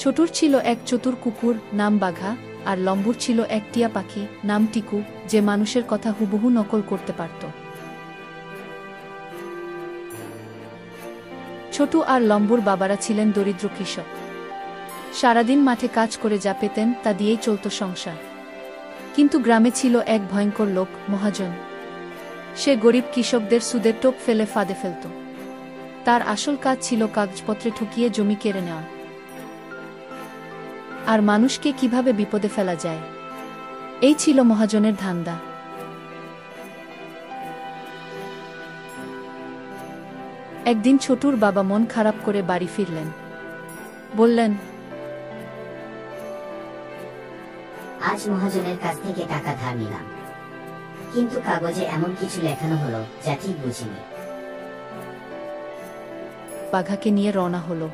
ছোটুর ছিল এক চতুর কুকুর নাম বাঘা, আর লম্বুর ছিল এক টিয়া পাখি নাম টিকু, যে মানুষের কথা হুবহু নকল করতে পারত। ছোটু আর লম্বুর বাবারা ছিলেন দরিদ্র কৃষক। সারাদিন মাঠে কাজ করে যা পেতেন তা দিয়েই চলত সংসার। কিন্তু গ্রামে ছিল এক ভয়ঙ্কর লোক, মহাজন। সে গরিব কৃষকদের সুদের টোপ ফেলে ফাঁদে ফেলত। তার আসল কাজ ছিল কাগজপত্রে ঠকিয়ে জমি কেড়ে নেওয়া। আর মানুষকে কিভাবে বিপদে ফেলা যায়, এই ছিল মহাজনের ধান্দা। একদিন ছোটুর বাবা মন খারাপ করে বাড়ি ফিরলেন। বললেন, আজ মহাজনের কাছ থেকে টাকা ধার নিলাম, কিন্তু কাগজে এমন কিছু লেখানো হলো যা ঠিক বুঝিনি। বাঘাকে নিয়ে রওনা হলো।